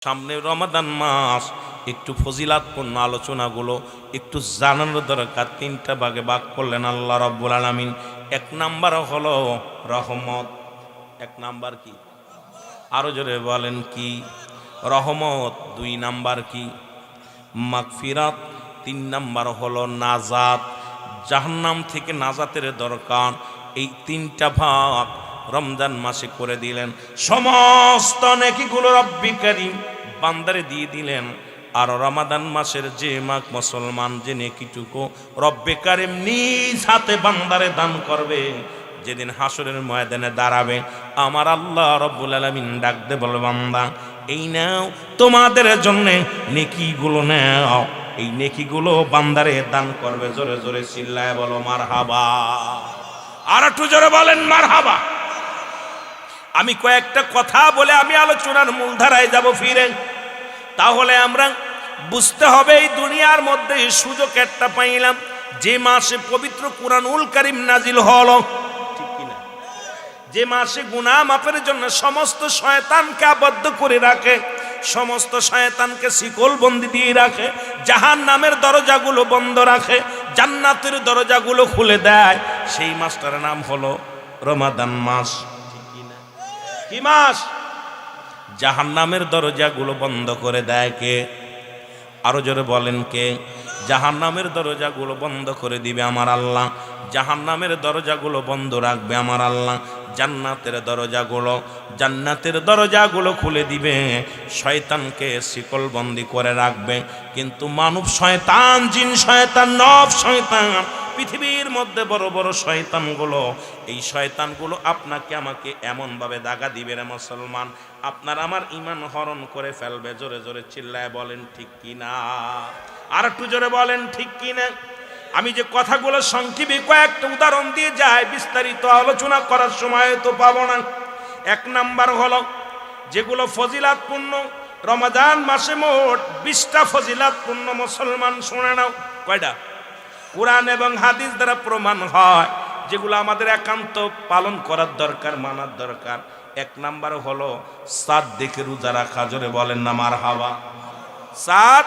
সামনে রমাদান মাস, একটু ফজিলাতপূর্ণ আলোচনাগুলো একটু জানানোর দরকার। তিনটা ভাগে ভাগ করলেন আল্লাহ রাব্বুল আলামিন। এক নাম্বার হলো রহমত। এক নাম্বার কি? আরো জোরে বলেন কি? রহমত। দুই নাম্বার কি? মাগফিরাত। তিন নাম্বার হলো নাজাত, জাহান্নাম থেকে নাজাতের দরকার। এই তিনটা ভাগ রমজান মাসে করে দিলেন। সমস্ত নেকিগুলো রব্বি কারীম বান্দারে দিয়ে দিলেন। আর রমাদান মাসের যে মাস মুসলমান যে নেকিটুকু রব্বে কারীম নিজ হাতে বান্দারে দান করবে, যেদিন হাসরের ময়দানে দাঁড়াবে, আমার আল্লাহ রব্বুল আলামিন ডাক দে বলবে, বান্দা এই নাও তোমাদের জন্য নেকিগুলো নাও। এই নেকিগুলো বান্দারে দান করবে। জোরে জোরে চিল্লায় বলো মারহাবা। আর একটু জোরে বলেন মারহাবা। আমি কয়েকটা কথা বলে আমি আলোচনার মূলধারায় যাব ফিরে। তাহলে আমরা বুঝতে হবে এই দুনিয়ার মধ্যে সুযোগ একটা পাইলাম, যে মাসে পবিত্র কুরআনুল কারীম নাজিল হলো, ঠিক কিনা? যে মাসে গুনাহ মাফের জন্য সমস্ত শয়তানকে আবদ্ধ করে রাখে, সমস্ত শয়তানকে শিকল বন্দি দিয়ে রাখে, জাহান্নামের দরজাগুলো বন্ধ রাখে, জান্নাতের দরজাগুলো খুলে দেয়, সেই মাসটার নাম হলো রমাদান মাস। কি মাস? জাহান্নামের দরজাগুলো বন্ধ করে দেয় কে? আরো জোরে বলেন কে? জাহান্নামের দরজাগুলো বন্ধ করে দিবে আমার আল্লাহ। জাহান্নামের দরজাগুলো বন্ধ রাখবে আমার আল্লাহ। জান্নাতের দরজাগুলো খুলে দিবে, শয়তানকে শিকলবন্দি করে রাখবে। কিন্তু মানব শয়তান, জিন শয়তান, নফ শয়তান, পৃথিবীর মধ্যে বড় বড় শয়তানগুলো, এই শয়তানগুলো আপনাকে আমাকে এমনভাবে দাগা দিবে রে মুসলমান, আপনার আমার ঈমান হরণ করে ফেলবে। জোরে জোরে চিল্লায় বলেন ঠিক কিনা? আর একটু জোরে বলেন ঠিক কিনা? আমি যে কথাগুলো সংক্ষেপে কয়েকটা উদাহরণ দিয়ে যাই, বিস্তারিত আলোচনা করার সময় তো পাবো না। এক নাম্বার হলো যেগুলো ফজিলাতপূর্ণ, রমাদান মাসে মোট 20টা ফজিলাতপূর্ণ। মুসলমান শুনে নাও। কয়টা? কোরআন এবং হাদিস দ্বারা প্রমাণ হয়, যেগুলো আমাদের একান্ত পালন করার দরকার, মানার দরকার। এক নাম্বার হলো চাঁদ দেখে রোজা রাখা। জোরে বলেন না মারহাবা। চাঁদ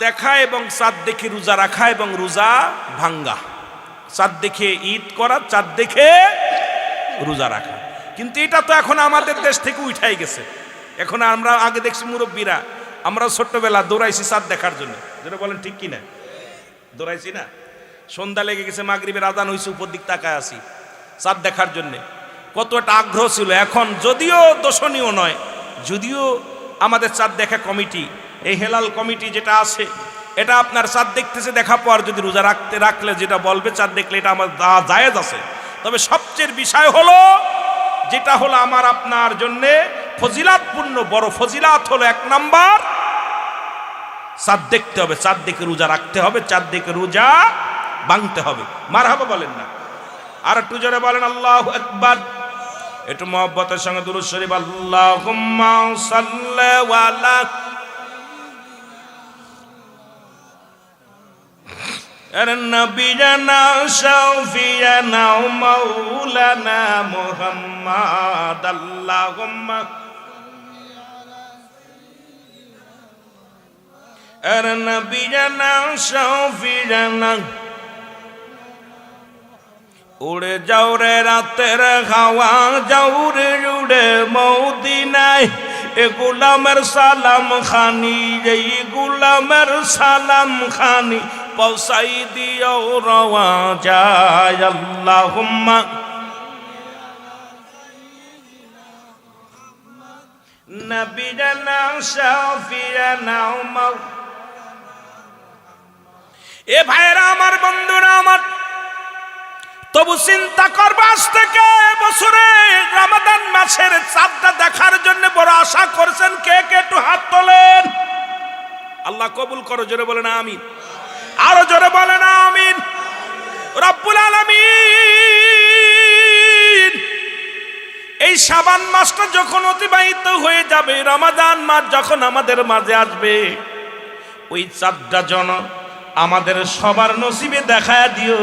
দেখা এবং চাঁদ দেখে রোজা রাখা এবং রোজা ভাঙ্গা। চাঁদ দেখে ঈদ করা, চাঁদ দেখে রোজা রাখা। কিন্তু এটা তো এখন আমাদের দেশ থেকে উঠাই গেছে। এখন আমরা আগে দেখছি মুরব্বীরা, আমরা ছোট্টবেলা দৌড়াইছি চাঁদ দেখার জন্য। যেটা বলেন ঠিক কিনা? দৌড়াইছি না? সন্ধ্যা লেগে গেছে, মাগরিবের আজান হয়েছে, উপর দিক তাকায় আসি চাঁদ দেখার জন্য। কত একটা আগ্রহ ছিল। এখন যদিও দর্শনীয় নয়, যদিও আমাদের চাঁদ দেখা কমিটি, এই হেলাল কমিটি যেটা আছে, এটা আপনার চাঁদ দেখতেছে, দেখা পর যদি রোজা রাখলে যেটা বলবে চাঁদ দেখলে এটা আমার জায়েজ আছে। তবে সবচেয়ে বিষয় হলো, যেটা হলো আমার আপনার জন্যে ফজিলাতপূর্ণ, বড় ফজিলাত হলো, এক নাম্বার চাঁদ দেখতে হবে, চাঁদ দেখে রোজা রাখতে হবে, চাঁদ দেখে রোজা ভাঙতে হবে। মারহাবা বলেন না? আর একটু জোরে বলেন আল্লাহু আকবার। একটু মহব্বতের সঙ্গে দুরূদ শরীফ। আল্লাহুম্মা সাল্লি আলা নবিয়ানা শাফিয়ানা মাওলানা মুহাম্মদ। আল্লাহুম্মা নবিয়ানা শাফিয়ানা। উড়ে যাও রে রাতের হাওয়া, যাও রে উড়ে মদিনায়, এ গোলামের সালাম খানি, এই গোলামের সালাম খানি পৌঁছাই দিও রওয়া যায়। আল্লাহুম্মা নবিয়ানা শাফিয়ানা মাওলানা। এ ভাইরা আমার, বন্ধুরা আমার, তবু চিন্তা করবো, আজ থেকে বছরে রমাদান মাসের চাঁদটা দেখার জন্য বড় আশা করছেন কে কে? একটু হাত তোলেন। আল্লাহ কবুল করো। জোরে বলেন আমিন। আরো জোরে বলেন আমিন। রব্বুল আলামিন এই শাবান মাসটা যখন অতিবাহিত হয়ে যাবে, রমাদান মাস যখন আমাদের মাঝে আসবে, ওই চাঁদটা যেন আমাদের সবার নসিবে দেখায় দিও।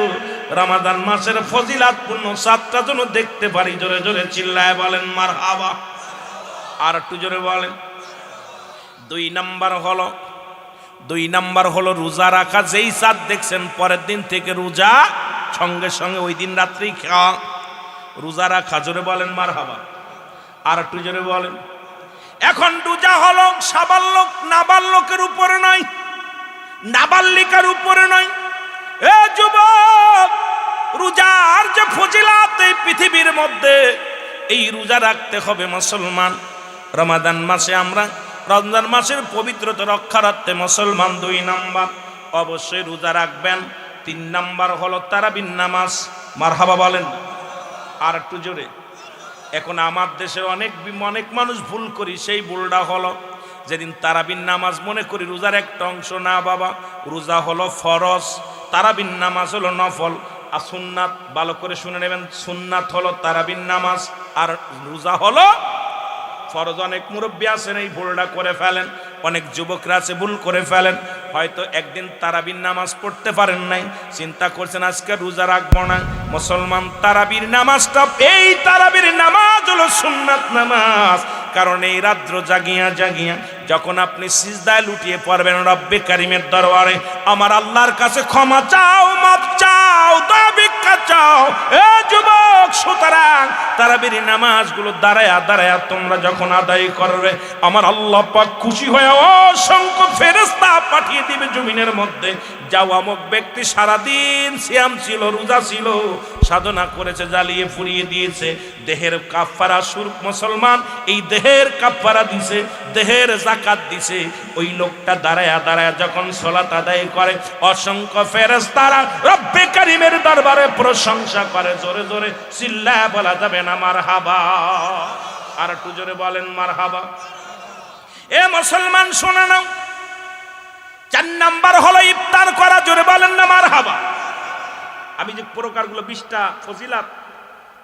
রমাদান মাসের ফজিলাতপূর্ণ চাঁদটা যেন দেখতে পারি। জোরে জোরে চিল্লায় বলেন মারহাবা। আর একটু জোরে বলেন। দুই নাম্বার হলো রোজা রাখা। যেই চাঁদ দেখছেন পরের দিন থেকে রোজা সঙ্গে সঙ্গে ওই দিন রাত্রেই খাওয়া, রোজা রাখা। জোরে বলেন মারহাবা। আর একটু জোরে বলেন। এখন রোজা হলো সাবালক নাবালকের উপরে নয়, নাবালিকার উপরে নয়। এ যুবক, রোজার যে ফজিলাত এই পৃথিবীর মধ্যে, এই রোজা রাখতে হবে মুসলমান। রমাদান মাসে আমরা রমজান মাসের পবিত্রতা রক্ষার্থে মুসলমান 2 নাম্বার অবশ্যই রোজা রাখবেন। 3 নাম্বার হলো তারাবির নামাজ। মারহাবা বলেন। আর একটু জোরে। এখন আমার দেশের অনেক মানুষ ভুল করি। সেই ভুলটা হলো যেদিন তারাবির নামাজ মনে করি রোজার একটা অংশ। না বাবা, রোজা হলো ফরজ, তারাবির নামাজ হলো নফল। আর সুন্নাত, ভালো করে শুনে নেবেন, সুন্নাত হলো তারাবির নামাজ আর রোজা হলো ফরজ। অনেক মুরব্বী আছেন এই ভুলটা করে ফেলেন, অনেক যুবকরা আছে ভুল করে ফেলেন। হয়তো একদিন তারাবির নামাজ পড়তে পারেন নাই, চিন্তা করছেন আজকে রোজা রাখবো না। মুসলমান, তারাবির নামাজটা, এই তারাবির নামাজ হলো সুন্নাত নামাজ। কারণ এই রাত্র জাগিয়া জাগিয়া যখন আপনি সিজদায় লুটিয়ে পড়বেন রব্বে কারিমের দরবারে, আমার আল্লাহর কাছে ক্ষমা চাও, মাফ চাও, দয়া ভিক্ষা চাও। এ যুবক, সুতরাং তারাবির নামাজগুলো দাঁড়ায়া দাঁড়ায়া তোমরা যখন আদায় করবে, আমার আল্লাহ পাক খুশি হয়ে অসংখ্য ফেরেশতা পাঠিয়ে দিবে জমিনের মধ্যে। যাও, অমুক ব্যক্তি সারাদিন সিয়াম ছিল, রোজা ছিল, সাধনা করেছে, জ্বালিয়ে পুড়িয়ে দিয়েছে, দেহের কাফারা স্বরূপ মুসলমান এই দেহের কাফারা দিছে, দেহের যাকাত দিছে। ওই লোকটা দাঁড়ায়া দাঁড়ায়া যখন সালাত আদায় করে, অসংখ্য ফেরেশতারা রব্বে কারিমের দরবারে প্রশংসা করে। জোরে জোরে চিল্লায়া বলা যাবে না মারহাবা? আর একটু জোরে বলেন মারহাবা। এ মুসলমান, শোনা নাও, 4 নাম্বার হলো ইফতার করা। জোরে বলেন না মারহাবা? আমি যে প্রকারগুলো 20টা ফজিলাত,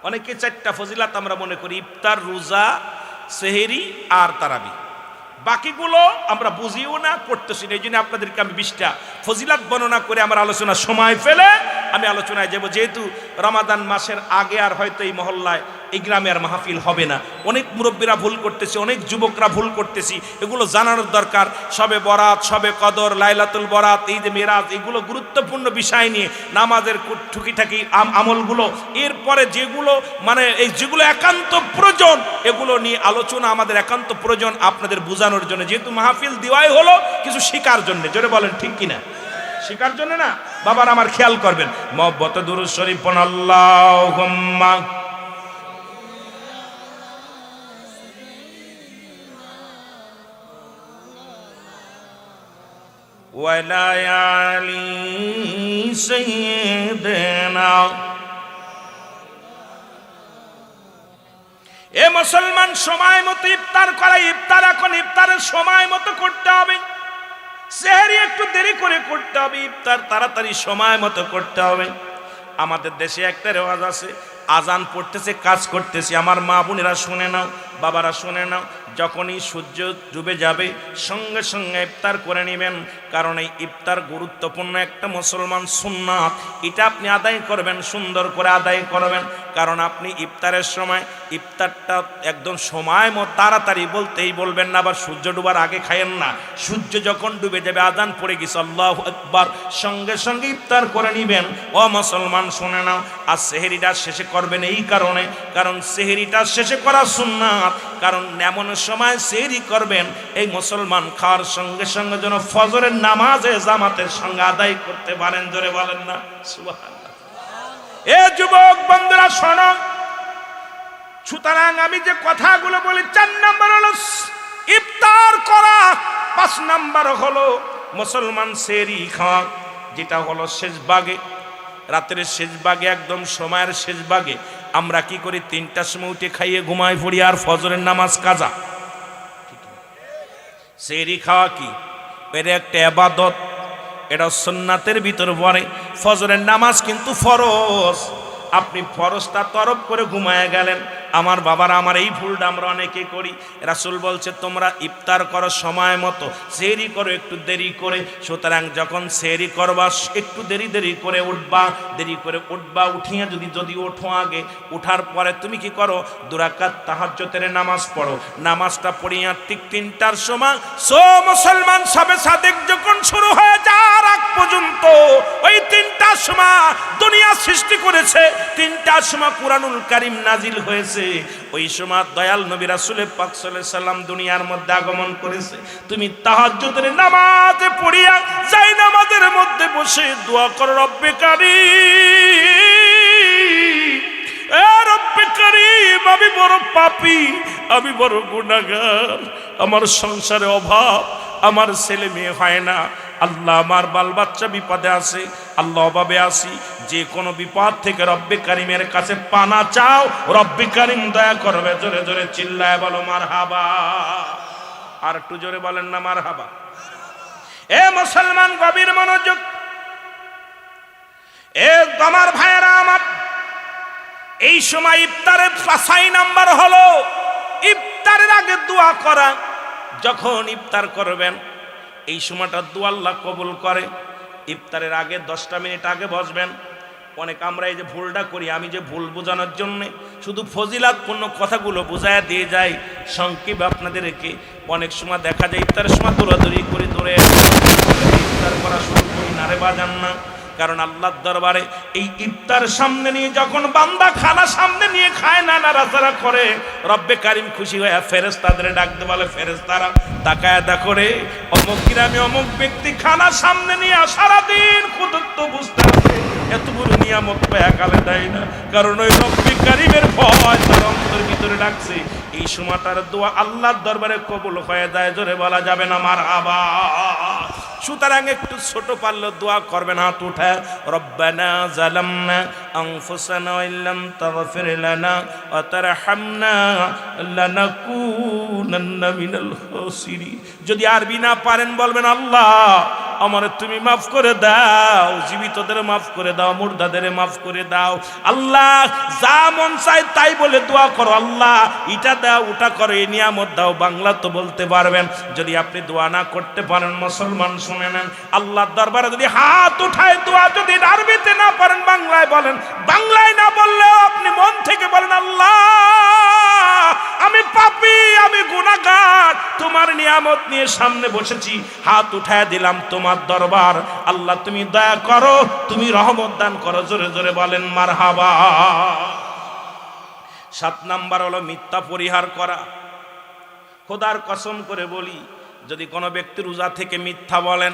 অনেকে 4টা ফজিলাত আমরা মনে করি, ইফতার, রোজা, সেহেরি আর তারাবি। বাকিগুলো আমরা বুঝিও না, করতেছি না। এই জন্য আপনাদেরকে আমি 20টা ফজিলাত বর্ণনা করে আমার আলোচনা সময় ফেলে আমি আলোচনায় যাব। যেহেতু রমাদান মাসের আগে আর হয়তো এই মহল্লায়, এই গ্রামে আর মাহফিল হবে না। অনেক মুরব্বীরা ভুল করতেছে, অনেক যুবকরা ভুল করতেছি, এগুলো জানানোর দরকার। সবে বরাত, সবে কদর, লাইলাতুল বরাত, এই যে মেরাজ, এগুলো গুরুত্বপূর্ণ বিষয় নিয়ে নামাজের ঠুকিঠাকি আমলগুলো, এরপরে যেগুলো মানে এই যেগুলো একান্ত প্রয়োজন, এগুলো নিয়ে আলোচনা আমাদের একান্ত প্রয়োজন আপনাদের বোঝানোর জন্য। যেহেতু মাহফিল দেওয়াই হলো কিছু শিকার জন্য। জোরে বলেন ঠিক কিনা? শিকার জন্য না? বাবার আমার খেয়াল করবেন। মহব্বতে দুরূদ শরীফ পড়ুন। আল্লাহুম্মা ওয়ালা আলি সাইয়্যিদিনা। এ মুসলমান, সময় মতো ইফতার করা। ইফতার এখন ইফতারের সময় মতো করতে হবে। সেহরি একটু দেরি করে করতে হবে, ইফতার তাড়াতাড়ি সময় মতো করতে হবে। আমাদের দেশে একটা রেওয়াজ আছে, আজান পড়তেছে, কাজ করতেছি। আমার মা বোনেরা শুনে নাও, বাবারা শুনে নাও, যখনই সূর্য ডুবে যাবে সঙ্গে সঙ্গে ইফতার করে নেবেন। কারণ এই ইফতার গুরুত্বপূর্ণ একটা মুসলমান সুন্নাত। এটা আপনি আদায় করবেন, সুন্দর করে আদায় করবেন। কারণ আপনি ইফতারের সময় ইফতারটা একদম সময় মতো তাড়াতাড়ি বলতেই বলবেন না, আবার সূর্য ডুবার আগে খায়েন না। সূর্য যখন ডুবে যাবে, আজান পড়ে গেছে, আল্লাহু আকবার, সঙ্গে সঙ্গে ইফতার করে নেবেন। ও মুসলমান শুনে নাও, আর সেহরিটা শেষে করবেন এই কারণে, কারণ সেহরিটা শেষে করা সুন্নাত। কারণ এমন সময় সেহরি করবেন এই মুসলমান খাওয়ার সঙ্গে সঙ্গে যেন ফজরের নামাজে জামাতের সঙ্গে আদায় করতে পারেন। জোরে বলেন না সুবহানাল্লাহ? এ যুবক বন্ধুরা শোনো, সুতরাং আমি যে কথাগুলো বলি, 4 নাম্বার হলো ইফতার করা, 5 নাম্বার হলো মুসলমান সেহরি খাওয়া, যেটা হলো শেষ ভাগে, রাতের শেষ ভাগে, একদম সময়ের শেষ ভাগে। আমরা কি করি? 3টার সময় উঠে খাইয়ে ঘুমাই পড়ি, আর ফজরের নামাজ কাজা। সেহরি খাওয়া কি? এটা একটা ইবাদত, এটা সুন্নাতের ভিতর পড়ে। ফজরের নামাজ কিন্তু ফরজ। আপনি ফরজটা তরফ করে ঘুমায় গেলেন, আমার বাবারা, আমার এই ভুলটা আমরা অনেকে করি। রাসূল বলছে তোমরা ইফতার করো সময় মতো, সেহরি করো একটু দেরি করে। সুতরাং যখন সেহরি করবা একটু দেরি করে উঠবা, উঠিয়ে যদি ওঠো আগে, উঠার পরে তুমি কি করো, 2 রাকাত তাহাজ্জুদের নামাজ পড়ো। নামাজটা পড়িয়া ঠিক 3টার সময় মুসলমান সবে সাদেক যখন শুরু হয়ে যাওয়ার আগ পর্যন্ত ওই 3টার সময় দুনিয়া সৃষ্টি করেছে, 3টার সময় কুরআনুল কারীম নাজিল হয়েছে, ওই সময় দয়াল নবী রাসূল পাক সাল্লাল্লাহু আলাইহি সাল্লাম দুনিয়ার মধ্যে আগমন করেছে। তুমি তাহাজ্জুদের নামাজ পড়িয়া যাই নামাজের মধ্যে বসে দোয়া করো, রব্বে কারীম, এ রব্বে কারীম, আমি বড় পাপী, আমি বড় গুনাহগার, আমার সংসারে অভাব, আমার ছেলে মেয়ে হয় না, আল্লাহ আমার বাল বাচ্চা বিপদে আছে, আল্লাহ অভাবে আছি, যে কোনো বিপদ থেকে রব্বে কারিমের কাছে পানা চাও, রব্বে কারিম দয়া করবে। জোরে জোরে চিল্লায় বলো মারহাবা। আর একটু জোরে বলেন না মারহাবা। এ মুসলমান গভীর মনোযোগ, এ আমার ভাইয়েরা আমার, এই সময় ইফতারের 5 নাম্বার হলো ইফতারের আগে দোয়া করা। যখন ইফতার করবেন এই সময়টা দোয়া আল্লাহ কবুল করে। ইফতারের আগে 10টা মিনিট আগে বসবেন। অনেক আমরা এই যে ভুলটা করি, আমি যে ভুল বোঝানোর জন্যে শুধু ফজিলাতপূর্ণ কথাগুলো বোঝায় দিয়ে যাই সংক্ষেপে আপনাদেরকে। অনেক সময় দেখা যায় ইফতারের সময় দৌড়াদৌড়ি করে দৌড়ে ইফতার করা শুরু করি, নারে বাজান না। কারণ আল্লাহর দরবারে এই ইফতার সামনে নিয়ে যখন বান্দা খানা সামনে নিয়ে খায় না, নাড়াচাড়া করে, রব্বে কারিম খুশি হয়ে ফেরেশতাদের ডাকতে বলে, ফেরেশতারা তাকায় দেখো রে, অমুক গ্রামে অমুক ব্যক্তি খানা সামনে নিয়ে সারাদিন ক্ষুধার্ত বুঝতে আছে, এত বড় নিয়ামত পায় কালে দেয় না, কারণ ওই রব্বে কারিমের ভয় তার অন্তরের ভিতরে ডাকছে। এই সময়টার দোয়া আল্লাহর দরবারে কবুল হয়ে যায়, জোরে বলা যাবে না মারহাবা। সুতরাং একটু ছোট পারলেও দোয়া করবেন, হাত উঠে, রব্বানা জালামনা আনফুসানা ওয়া ইল্লাম তাগফির লানা ওয়া তারহামনা লানাকুনান্না মিনাল খাসিরিন। যদি আরবি না পারেন বলবেন, আল্লাহ আমার তুমি মাফ করে দাও, জীবিতদের মাফ করে দাও, মুর্দাদের মাফ করে দাও। আল্লাহ যা মন চায় তাই বলে দোয়া করো, আল্লাহ এটা দাও ওটা করো, এই নিয়ামত দাও। বাংলা তো বলতে পারবেন। যদি আপনি দোয়া না করতে পারেন মুসলমান শুনে নেন, আল্লাহর দরবারে যদি হাত উঠায় দোয়া যদি আরবিতে না পারেন বাংলায় বলেন, বাংলায় না বললেও আপনি মন থেকে বলেন, আল্লাহ আমি পাপী, আমি গুনাহগার, তোমার নিয়ামত নিয়ে সামনে বসেছি, হাত উঠায় দিলাম তোমার দরবার, আল্লাহ তুমি দয়া করো, তুমি রহমত দান করো। জোরে জোরে বলেন মারহাবা। 7 নাম্বার হলো মিথ্যা পরিহার করা। খোদার কসম করে বলি, যদি কোনো ব্যক্তি রোজা থেকে মিথ্যা বলেন,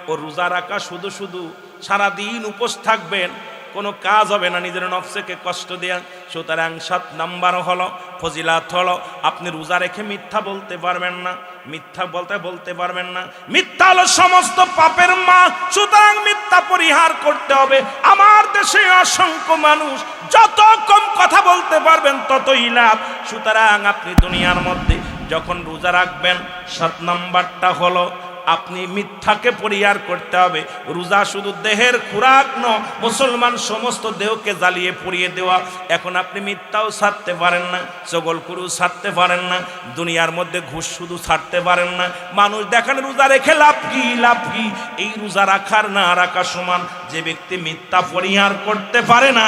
ও রোজা রাখা শুধু শুধু সারাদিন উপোস থাকবেন, কোনো কাজ হবে না, নিজের নফসকে কষ্ট দেয়া। সুতরাং 7 নাম্বার হলো ফজিলাত হলো আপনি রোজা রেখে মিথ্যা বলতে পারবেন না, মিথ্যা বলতে পারবেন না। মিথ্যা হলো সমস্ত পাপের মা, সুতরাং মিথ্যা পরিহার করতে হবে। আমার দেশে অসংখ্য মানুষ, যত কম কথা বলতে পারবেন ততই লাভ। সুতরাং আপনি দুনিয়ার মধ্যে যখন রোজা রাখবেন, 7 নাম্বারটা হলো আপনি মিথ্যাকে পরিহার করতে হবে। রোজা শুধু দেহের খোরাক নয়, মুসলমান সমস্ত দেহকে জ্বালিয়ে পুড়িয়ে দেওয়া। এখন আপনি মিথ্যাও ছাড়তে পারেন না, চগলখুরু ছাড়তে পারেন না, দুনিয়ার মধ্যে ঘুষ শুধু ছাড়তে পারেন না। মানুষ দেখেন রোজা রেখে লাভ কি, লাভ কি? এই রোজা রাখার না রাখা সমান। যে ব্যক্তি মিথ্যা পরিহার করতে পারে না,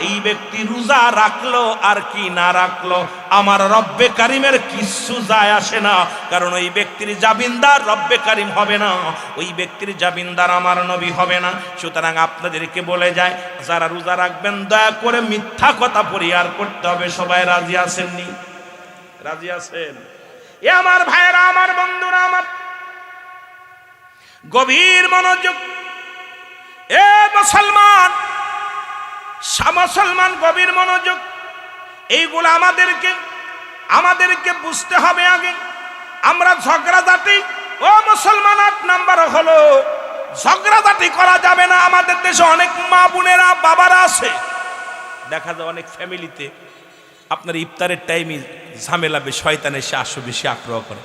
এই ব্যক্তি রোজা রাখলো আর কি না রাখলো আমার রব্বে কারিমের কিচ্ছু যায় আসে না, কারণ ওই ব্যক্তির জামিনদার রব্বে কারিম হবে না, ওই ব্যক্তির জামিনদার আমার নবী হবে না। সুতরাং আপনাদেরকে বলে যায়, যারা রোজা রাখবেন দয়া করে মিথ্যা কথা পরিহার করতে হবে। সবাই রাজি আছেননি? রাজি আছেন? এ আমার ভাইয়েরা, আমার বন্ধুরা, আমার গভীর মনোযোগ। এ মুসলমান গভীর মনোযোগ। এইগুলো আমাদেরকে বুঝতে হবে আগে। আমরা ঝগড়াঝাটি, ও মুসলমান 8 নাম্বার হলো ঝগড়াঝাটি করা যাবে না। আমাদের দেশে অনেক মা বোনেরা বাবারা আছে, দেখা যায় অনেক ফ্যামিলিতে আপনার ইফতারের টাইমে ঝামেলা, শয়তান এসে বেশি আগ্রহ করে।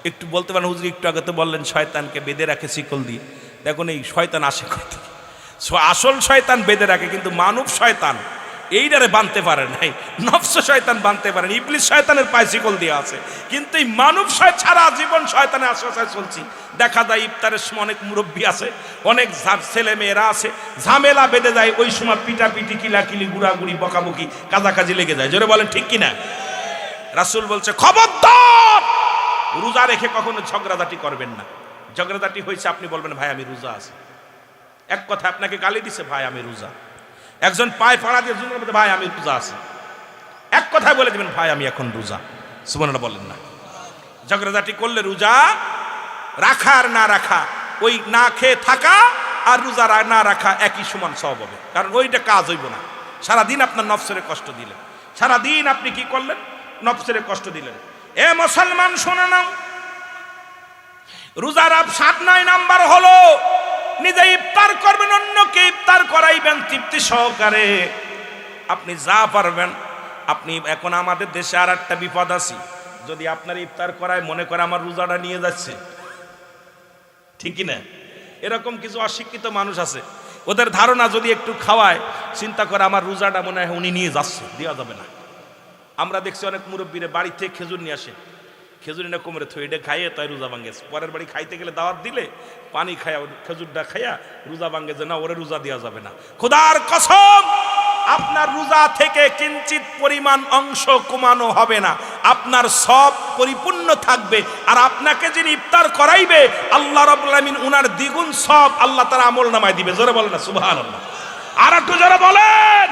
একটু বলতে পারেন, হুজুর একটু আগে তো বললেন শয়তানকে বেঁধে রাখে শিকল দিয়ে। দেখুন এই শয়তান আসে কোথা থেকে? আসল শয়তান বেঁধে রাখে, কিন্তু মানব শয়তান এইটারে বানতে পারে নাই, নফস শয়তান বানতে পারেন, ইবলিস শয়তানের পায়ে শিকল দিয়ে আছে। কিন্তু এই মানব ছাড়া জীবন শয়তানের আশ্রয় চলছি। দেখা যায় ইফতারের সময় অনেক মুরব্বী আছে, অনেক ছেলে মেয়েরা আছে, ঝামেলা বেঁধে যায়, ওই সময় পিটাপিটি কিলাকিলি গুড়াগুড়ি বকাবকি কাজাকাজি লেগে যায়। জোরে বলেন ঠিক কিনা? রাসূল বলছে খবরদার, রোজা রেখে কখনো ঝগড়াঝাটি করবেন না। ঝগড়াঝাটি হয়েছে, আপনি বলবেন ভাই আমি রোজা আছি। এক কথা আপনাকে গালি দিছে, ভাই আমি রোজা। একজন পায়ে ফাড়া দিয়ে ভাই আমি রোজা আছি। এক কথায় বলে দিবেন ভাই আমি এখন রোজা। সুবহানাল্লাহ বলেন না। ঝগড়াঝাটি করলে রোজা রাখা আর না রাখা, ওই না খেয়ে থাকা আর রোজা না রাখা একই সমান সওয়াব হবে। কারণ ওইটা কাজ হইব না। সারাদিন আপনার নফসের কষ্ট দিলেন, সারাদিন আপনি কি করলেন? নফসের কষ্ট দিলেন। এ মুসলমান শোনো না, রোজার 7-9 নাম্বার হলো নিজে ইফতার করবেন, অন্যকে ইফতার করাইবেন তৃপ্তি সহকারে। আপনি যা পারবেন। আপনি এখন আমাদের দেশে আর একটা বিপদ আছে, যদি আপনার ইফতার করায় মনে করে আমার রোজাটা নিয়ে যাচ্ছে, ঠিক কি না? এরকম কিছু অশিক্ষিত মানুষ আছে, ওদের ধারণা যদি একটু খাওয়ায় চিন্তা করে আমার রোজাটা মনে হয় উনি নিয়ে যাচ্ছে, দেওয়া যাবে না। আমরা দেখছি অনেক মুরব্বীরে বাড়ি থেকে খেজুর নিয়ে আসে, খেজুর না কোমরে থই, এটা খাইয়ে তাই রোজা ভাঙ্গে। পরের বাড়ি খাইতে গেলে দাওয়াত দিলে পানি খায়া খেজুরটা খাইয়া রোজা ভাঙ্গে, যে না ওরে রোজা দেওয়া যাবে না। খোদার কসম, আপনার রোজা থেকে কিঞ্চিত পরিমাণ অংশ কমানো হবে না, আপনার সব পরিপূর্ণ থাকবে। আর আপনাকে যিনি ইফতার করাইবে আল্লাহ রাব্বুল আলামিন উনার দ্বিগুণ সব আল্লাহ তাআলা আমলনামায় দিবে। জোরে বলেন না সুবহানাল্লাহ। আর একটু জোরে বলেন।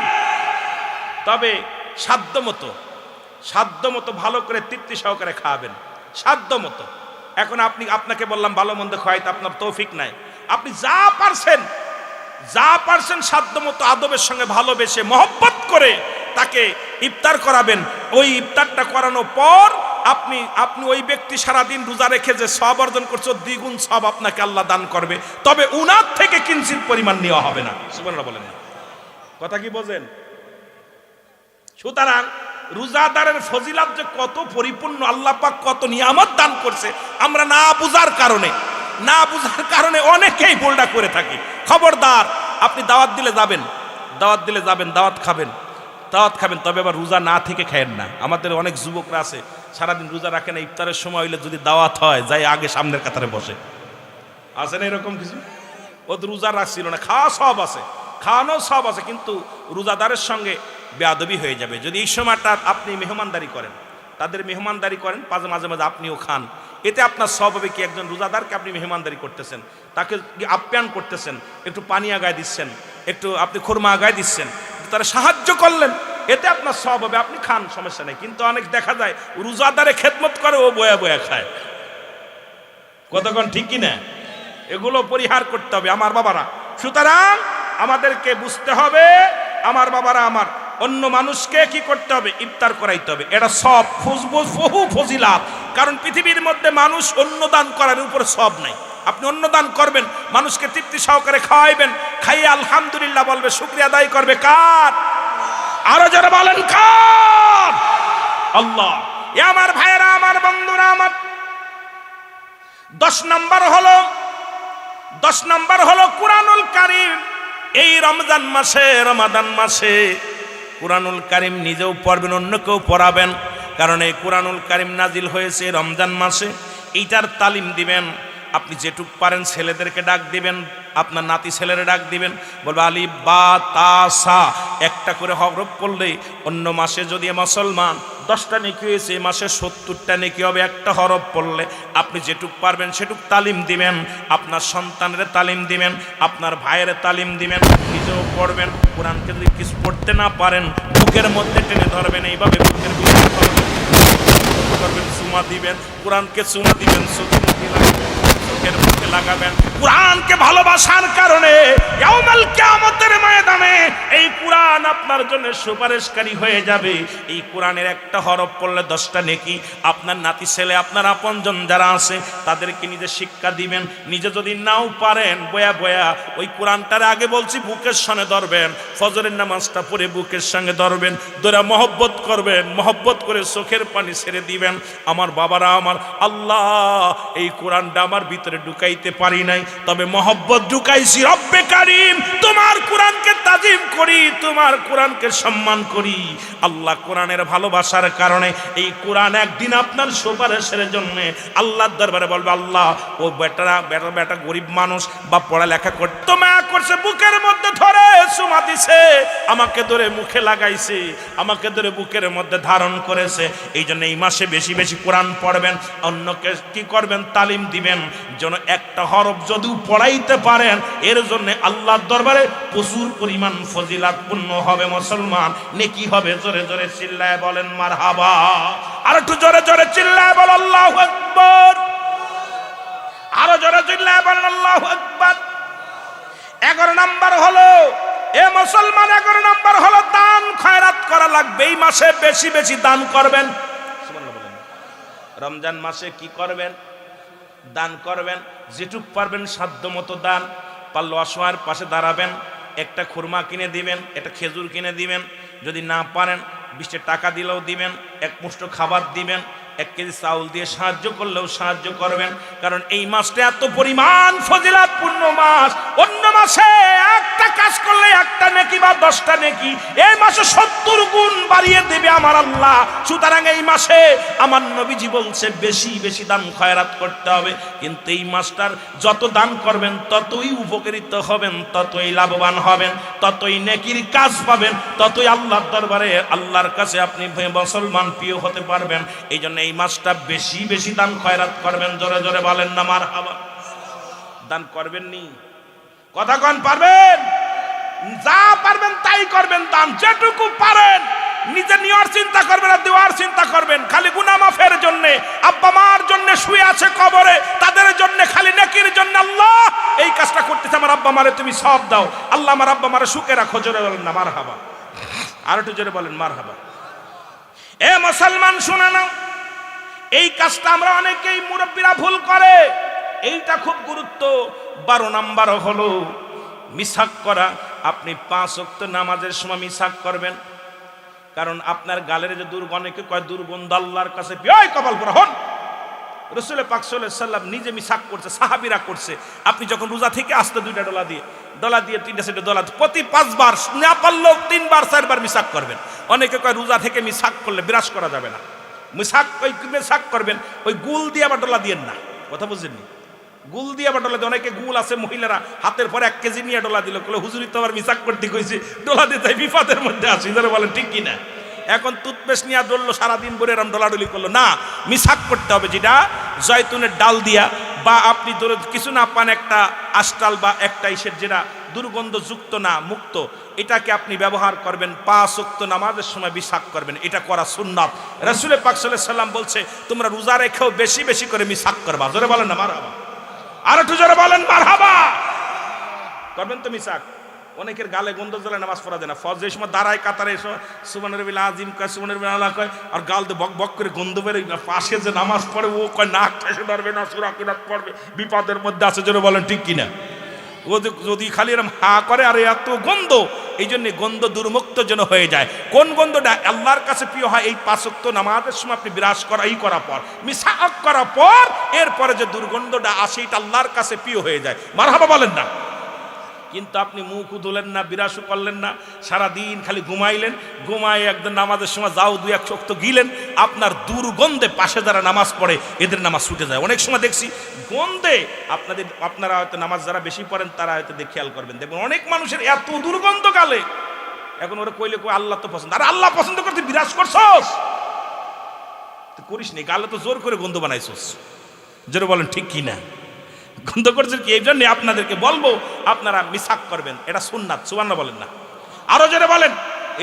তবে সাধ্য মতো ভালো করে তৃপ্তি সহকারে খাবেন, সাধ্য মতো। এখন আপনাকে বললাম ভালো মন্দ খাওয়াইতে আপনার তৌফিক নাই, আপনি যা পারছেন সাধ্য মতো আদবের সঙ্গে ভালোবেসে মহব্বত করে তাকে ইফতার করাবেন। ওই ইফতারটা করানোর পর আপনি ওই ব্যক্তি সারাদিন রোজা রেখে যে সওয়াব অর্জন করছে দ্বিগুণ সওয়াব আপনাকে আল্লাহ দান করবে। তবে উনার থেকে কিঞ্চিত পরিমাণ নেওয়া হবে না। সুবহানাল্লাহ বলেন। কথা কি বোঝেন? সুতরাং রোজাদারের ফজিলত যে কত পরিপূর্ণ, আল্লাহ পাক কত নিয়ামত দান করছে, আমরা না বুঝার কারণে অনেকেই ভুলটা করে থাকি। খবরদার, আপনি দাওয়াত দিলে যাবেন, দাওয়াত খাবেন, তবে আবার রোজা না থেকে খায়েন না। আমাদের অনেক যুবকরা আছে সারাদিন রোজা রাখে না, ইফতারের সময় হইলে যদি দাওয়াত হয় যাই আগে সামনের কাতারে বসে। আছে না এরকম কিছু? ও তো রোজা রাখছিল না, খাওয়ানো সব আছে, কিন্তু রোজাদারের সঙ্গে বেয়াদবি হয়ে যাবে। যদি এই সময়টা আপনি মেহমানদারি করেন, তাদের মেহমানদারি করেন, মাঝে মাঝে আপনিও খান, এতে আপনার সওয়াব হবে কি? একজন রোজাদারকে আপনি মেহমানদারি করতেছেন, তাকে আপ্যায়ন করতেছেন, একটু পানি আগায় দিচ্ছেন, একটু আপনি খুরমা আগায় দিচ্ছেন, তারা সাহায্য করলেন, এতে আপনার সওয়াব হবে, আপনি খান, সমস্যা নেই। কিন্তু অনেক দেখা যায় রোজাদারে খেদমত করে, ও বয়া বয়া খায়। কতক্ষণ ঠিক কিনা? এগুলো পরিহার করতে হবে আমার বাবারা। সুতরাং আমাদেরকে বুঝতে হবে, আমার বাবারা, আমার অন্য মানুষকে কি করতে হবে? ইফতার করাইতে হবে। এটা সব বহু ফজিলাত। কারণ পৃথিবীর মধ্যে মানুষ অন্ন দান করার উপর সব নাই। আপনি অন্ন দান করবেন, মানুষকে তৃপ্তি সহকারে খাওয়াইবেন, খাইয়ে আলহামদুলিল্লাহ বলবে, শুকরিয়া আদায় করবে কার? আরো যারা বলেন কার? আল্লাহ। এ আমার ভাইয়েরা, আমার বন্ধুরা, আমার 10 নাম্বার হলো কুরআনুল কারীম। এই রমজান মাসে কুরআনুল কারীম নিজেও পড়বেন, অন্যকেও পড়াবেন। কারণ এই কুরআনুল কারীম নাজিল হয়েছে রমজান মাসে, এইটার তালিম দিবেন। আপনি যেটুক পারেন ছেলেদেরকে ডাক দিবেন, আপনার নাতি ছেলেরা ডাক দিবেন, বলবে আলিফ বা তা সা, একটা করে হরফ পড়লেই অন্য মাসে যদি মুসলমান 10টা নেকি হয়েছে, এই মাসে 70টা নেকি হবে একটা হরফ পড়লে। আপনি যেটুক পারবেন সেটুক তালিম দিবেন, আপনার সন্তানের তালিম দিবেন, আপনার ভাইয়ের তালিম দিবেন, নিজেও পড়বেন। কোরআনকে যদি কিছু পড়তে না পারেন বুকের মধ্যে টেনে ধরবেন, এইভাবে বুকের ভিতরে করবেন, চুমা দিবেন, কোরআনকে চুমা দিবেন, চোখের মুখে লাগাবেন। কোরআনকে ভালোবাসার কারণে ইয়াউমুল কিয়ামতের ময়দানে এই কোরআন আপনার জন্য সুপারিশকারী হয়ে যাবে। এই কোরআনের একটা হরফ পড়লে 10টা নেকি। আপনার নাতি ছেলে, আপনার আপনজন যারা আছে তাদেরকে নিজে শিক্ষা দিবেন। নিজে যদি নাও পারেন বয়া ওই কোরআনটারে আগে বলছি বুকের সঙ্গে ধরবেন, ফজরের নামাজটা পড়ে বুকের সঙ্গে ধরবেন, ধরে মহব্বত করবেন, মহব্বত করে চোখের পানি ছেড়ে দিবেন। আমার বাবারা, আমার আল্লাহ এই কোরআনটা আমার ভিতরে ঢুকাইতে পারি নাই, তবে মহব্বত ঢুকাইছি। রব্বে কারীম, তোমার কোরআনকে তাজিম করি, তোমার কোরআনকে সম্মান করি। আল্লাহ কোরআনের ভালোবাসার কারণে এই কোরআন একদিন আপনার সুপারিশের জন্য আল্লাহর দরবারে বলবে, আল্লাহ ও বেটা গরিব মানুষ বা পড়ালেখা করতে মায়া করছে, বুকের মধ্যে ধরে চুমা দিছে, আমাকে ধরে মুখে লাগাইছে, আমাকে ধরে বুকের মধ্যে ধারণ করেছে। এই জন্য এই মাসে বেশি বেশি কোরআন পড়বেন, অন্যকে কি করবেন, তালিম দিবেন, যেন একটা হরফ যদিও পড়াইতে পারেন, এর জন্য আল্লাহর দরবারে প্রচুর পরিমাণ ফজিলাতপূর্ণ হবে মুসলমান, নেকি হবে। জোরে জোরে চিল্লায় বলেন মারহাবা। আর একটু জোরে জোরে চিল্লায় বল আল্লাহু আকবার। আরো জোরে চিল্লায় বলেন আল্লাহু আকবার। 11 নাম্বার হলো, এ মুসলমান, 11 নাম্বার হলো দান খয়রাত করা লাগবে। এই মাসে বেশি বেশি দান করবেন। সুবহানাল্লাহ বলেন। রমজান মাসে কি করবেন? দান করবেন, যেটুক পারবেন সাধ্য মতো দান। পারলে অসহায়ের পাশে দাঁড়াবেন, একটা খুরমা কিনে দিবেন, একটা খেজুর কিনে দিবেন, যদি না পারেন 20 টাকা দিলেও দিবেন, এক মুষ্ঠ খাবার দিবেন, 1 কেজি চাউল দিয়ে সাহায্য করলেও সাহায্য করবেন। কারণ এই মাসটা এত পরিমাণ ফজিলাতপূর্ণ মাস। অন্য মাসে একটা কাজ করলে একটা নেকি বা 10টা নেকি, এই মাসে 70 গুণ বাড়িয়ে দেবে আমার আল্লাহ। সুতরাং এই মাসে আমার নবীজি বলছে বেশি বেশি দান খয়রাত করতে হবে। কিন্তু এই মাসটার যত দান করবেন ততই উপকৃত হবেন, ততই লাভবান হবেন, ততই নেকির কাজ পাবেন, ততই আল্লাহর দরবারে আল্লাহর কাছে আপনি মুসলমান প্রিয় হতে পারবেন। এই জন্য এই মাসটা বেশি বেশি দান খয়রাত করবেন। জোরে জোরে বলেন না মারহাবা। দান করবেন নি? কথা কোন পারবেন? যা পারবেন তাই করবেন দান, যেটুকু পারেন। নিজে নেওয়ার চিন্তা করবেন আর দেওয়ার চিন্তা করবেন। খালি গুনাহ মাফের জন্য, আব্বা মার জন্য শুয়ে আছে কবরে, তাদের জন্য খালি নেকির জন্য, আল্লাহ এই কাজটা করতেছে, আমার আব্বা মারে তুমি সওয়াব দাও, আল্লাহ আমার আব্বা মারে সুখে রাখো। জোরে বলেন না মারহাবা। আর একটু জোরে বলেন মারহাবা। এ মুসলমান শুনে নাও, এই কাজটা আমরা অনেকেই মুরব্বীরা ভুল করে, এইটা খুব গুরুত্ব। 12 নাম্বার হলো মিসাক করা। আপনি 5 ওয়াক্ত নামাজের সময় মিসাক করবেন, কারণ আপনার গালের যে অনেকে কয় দুর্গন্ধ আল্লাহর কাছে ওই কপাল পোড়া হন। রাসূল পাক সাল্লাল্লাহু আলাইহি সাল্লাম নিজে মিসাক করছে, সাহাবীরা করছে। আপনি যখন রোজা থেকে আসতে 2টা ডলা দিয়ে 3টা সেটা ডলা প্রতি 5 বার, না পারলেও 3 বার 4 বার মিসাক করবেন। অনেকে কয় রোজা থেকে মিসাক করলে বিরাজ করা যাবে না। মিসাক করবেন, ওই গুল দিয়ে আবার ডলা দিয়েন না। কথা বুঝছেননি? গুল দিয়ে আবার ডলা দিয়ে, অনেকে গুল আছে মহিলারা হাতের পর 1 কেজি নিয়ে ডলা দিল, বলে হুজুরি তো আবার মিসাক করতে কইছে, ডলা দিয়ে তাই বিপদের মধ্যে আসি। যারা বলেন ঠিক কিনা? এখন টুথপেস্ট নিয়ে ডললো, সারাদিন ভরে এরম ডলাডলি করলো না। মিসাক করতে হবে, যেটা জয়তুনের ডাল দিয়া, বা আপনি ধরে কিছু না পান একটা আষ্টাল বা একটা ইসের যেটা দুর্গন্ধযুক্ত না, মুক্ত, এটাকে আপনি ব্যবহার করবেন। 5 ওয়াক্ত নামাজের সময় মিসাক করবেন, এটা করা সুন্নাত। রাসূল পাক সাল্লাল্লাহু আলাইহি সাল্লাম বলছে তোমরা রোজা রেখেও বেশি বেশি করে মিসাক করবা। জোরে বলেন না মারহাবা। আর একটু জোরে বলেন মারহাবা। করবেন তো মিসাক। অনেকের গালে গন্ধ জ্বলে নামাজ পড়া যায় না। ফজরের সময় দাঁড়ায় কাতারে, সুবহানাল্লাহিল আযীম কয়, সুবহানাল্লাহিল আলা কয়, আর গাল দিয়ে বক বক করে গন্ধ বের। পাশে যে নামাজ পড়ে ও কয় নাক ঠেসে ধরবে না, সূরা কিরাত পড়বে, বিপদের মধ্যে আছে। জোরে বলেন ঠিক কিনা? ও যদি খালি এরকম হা করে আর এত গন্ধ, এই জন্য গন্ধ দুর্মুক্ত যেন হয়ে যায়। কোন গন্ধটা আল্লাহর কাছে প্রিয় হয়? এই 5 ওয়াক্ত নামাজের সময় আপনি বিরাজ করার পর, মিসাক করার পর, এরপরে যে দুর্গন্ধটা আসে এটা আল্লাহর কাছে প্রিয় হয়ে যায়। মারহাবা বলেন না। কিন্তু আপনি মুখ ধুলেন না, বিরাসও করলেন না, সারাদিন খালি ঘুমাইলেন, ঘুমাই একদম নামাজের সময় যাও 2-1 ওয়াক্ত গিলেন, আপনার দুর্গন্ধে পাশে যারা নামাজ পড়ে এদের নামাজ ছুটে যায়। অনেক সময় দেখছি গন্ধে আপনারা হয়তো নামাজ যারা বেশি পড়েন তারা হয়তো খেয়াল করবেন, দেখবেন অনেক মানুষের এত দুর্গন্ধ গালে। এখন ওরা কইলে কই আল্লাহ তো পছন্দ, আর আল্লাহ পছন্দ করতে বিরাজ করছস, করিস নি, গালে তো জোর করে গন্ধ বানাইছস। জোরে বলেন ঠিক কি না? গন্ধ করছেন কি? এই জন্য আপনাদেরকে বলবো আপনারা মিসাক করবেন, এটা সুন্নাত। সুবহানাল্লাহ বলেন না। আরো জোরে বলেন।